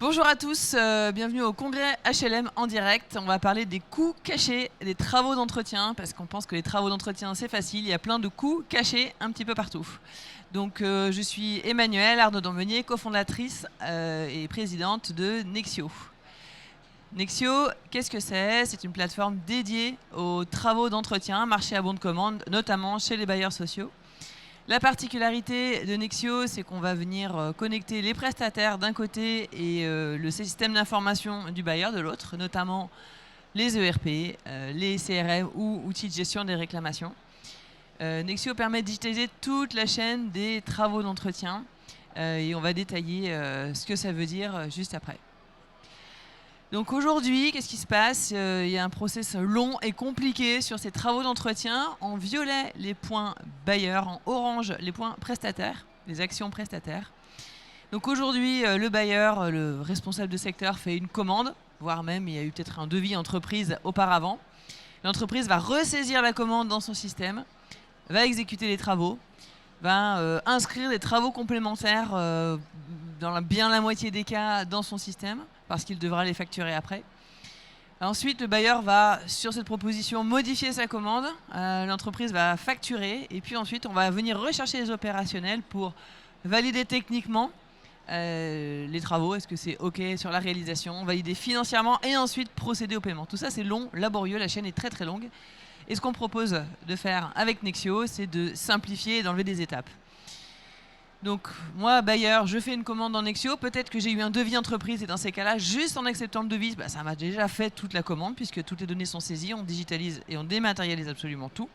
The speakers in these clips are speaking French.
Bonjour à tous, bienvenue au congrès HLM en direct. On va parler des coûts cachés des travaux d'entretien, parce qu'on pense que les travaux d'entretien c'est facile, il y a plein de coûts cachés un petit peu partout. Donc je suis Emmanuelle Arnaud-Dambenier, cofondatrice et présidente de Nexio. Nexio, qu'est-ce que c'est? C'est une plateforme dédiée aux travaux d'entretien, marché à bon de commande, notamment chez les bailleurs sociaux. La particularité de Nexio, c'est qu'on va venir connecter les prestataires d'un côté et le système d'information du bailleur de l'autre, notamment les ERP, les CRM ou outils de gestion des réclamations. Nexio permet de digitaliser toute la chaîne des travaux d'entretien et on va détailler ce que ça veut dire juste après. Donc aujourd'hui, qu'est-ce qui se passe? Il y a un process long et compliqué sur ces travaux d'entretien. En violet, les points bailleurs, en orange, les points prestataires, les actions prestataires. Donc aujourd'hui, le bailleur, le responsable de secteur fait une commande, voire même il y a eu peut-être un devis entreprise auparavant. L'entreprise va ressaisir la commande dans son système, va exécuter les travaux, va inscrire des travaux complémentaires dans bien la moitié des cas dans son système, parce qu'il devra les facturer après. Ensuite, le bailleur va, sur cette proposition, modifier sa commande. L'entreprise va facturer. Et puis ensuite, on va venir rechercher les opérationnels pour valider techniquement les travaux. Est-ce que c'est OK sur la réalisation? Valider financièrement et ensuite procéder au paiement. Tout ça, c'est long, laborieux. La chaîne est très, très longue. Et ce qu'on propose de faire avec Nexio, c'est de simplifier et d'enlever des étapes. Donc moi, bailleur, je fais une commande dans Nexio, peut-être que j'ai eu un devis entreprise et dans ces cas-là, juste en acceptant le devis, ça m'a déjà fait toute la commande puisque toutes les données sont saisies, on digitalise et on dématérialise absolument tout.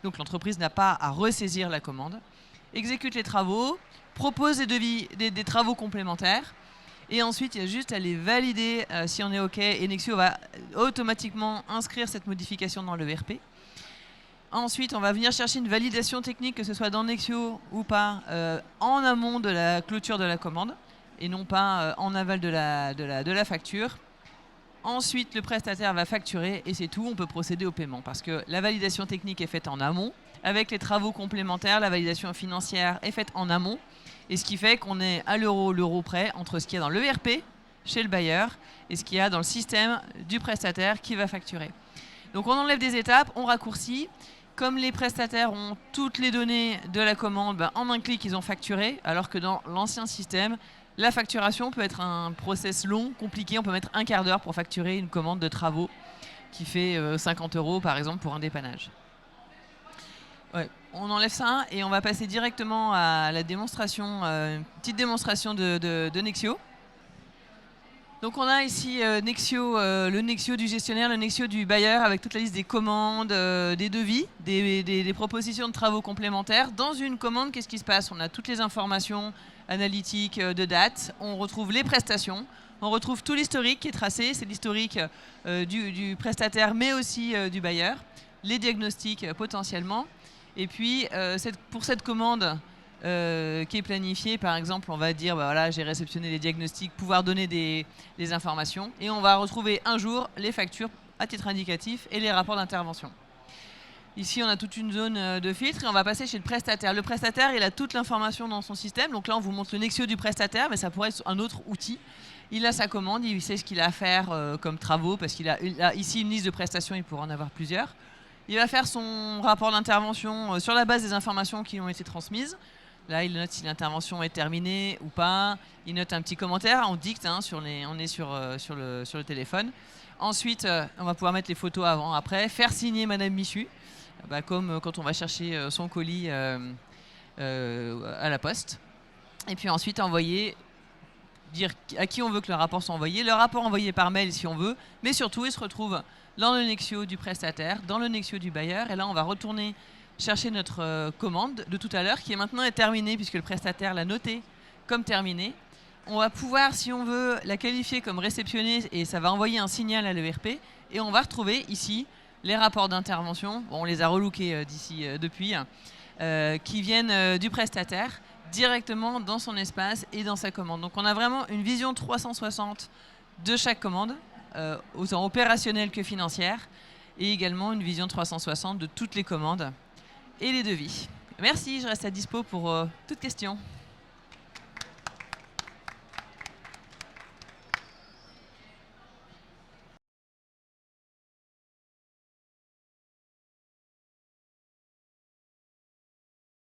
Donc l'entreprise n'a pas à ressaisir la commande, exécute les travaux, propose des devis, des travaux complémentaires et ensuite il y a juste à les valider si on est OK et Nexio va automatiquement inscrire cette modification dans le l'ERP. Ensuite, on va venir chercher une validation technique, que ce soit dans Nexio ou pas, en amont de la clôture de la commande, et non pas en aval de la facture. Ensuite, le prestataire va facturer, et c'est tout, on peut procéder au paiement. Parce que la validation technique est faite en amont. Avec les travaux complémentaires, la validation financière est faite en amont. Et ce qui fait qu'on est à l'euro près entre ce qu'il y a dans l'ERP, chez le bailleur, et ce qu'il y a dans le système du prestataire qui va facturer. Donc on enlève des étapes, on raccourcit. Comme les prestataires ont toutes les données de la commande, en un clic, ils ont facturé, alors que dans l'ancien système, la facturation peut être un process long, compliqué. On peut mettre un quart d'heure pour facturer une commande de travaux qui fait 50 € par exemple pour un dépannage. Ouais, on enlève ça et on va passer directement à la démonstration, une petite démonstration de Nexio. Donc on a ici Nexio, le Nexio du gestionnaire, le Nexio du bailleur avec toute la liste des commandes, des devis, des propositions de travaux complémentaires. Dans une commande, qu'est-ce qui se passe? On a toutes les informations analytiques de date, on retrouve les prestations, on retrouve tout l'historique qui est tracé, c'est l'historique du prestataire mais aussi du bailleur, les diagnostics potentiellement. Et puis pour cette commande, qui est planifié, par exemple, on va dire voilà, j'ai réceptionné les diagnostics, pouvoir donner des informations, et on va retrouver un jour les factures à titre indicatif et les rapports d'intervention. Ici, on a toute une zone de filtre et on va passer chez le prestataire. Le prestataire, il a toute l'information dans son système. Donc là, on vous montre le Nexio du prestataire, mais ça pourrait être un autre outil. Il a sa commande, il sait ce qu'il a à faire comme travaux, parce qu'il a ici une liste de prestations, il pourra en avoir plusieurs. Il va faire son rapport d'intervention sur la base des informations qui ont été transmises. Là, il note si l'intervention est terminée ou pas. Il note un petit commentaire, on dicte, on est sur le téléphone. Ensuite, on va pouvoir mettre les photos avant, après, faire signer Madame Michu, comme quand on va chercher son colis à la poste. Et puis ensuite, envoyer, dire à qui on veut que le rapport soit envoyé. Le rapport envoyé par mail si on veut, mais surtout, il se retrouve dans le Nexio du prestataire, dans le Nexio du bailleur. Et là, on va retourner chercher notre commande de tout à l'heure qui est maintenant terminée puisque le prestataire l'a notée comme terminée. On va pouvoir, si on veut, la qualifier comme réceptionnée et ça va envoyer un signal à l'ERP et on va retrouver ici les rapports d'intervention, bon, on les a relookés depuis, qui viennent du prestataire directement dans son espace et dans sa commande. Donc on a vraiment une vision 360 de chaque commande, autant opérationnelle que financière, et également une vision 360 de toutes les commandes et les devis. Merci, je reste à dispo pour toute question.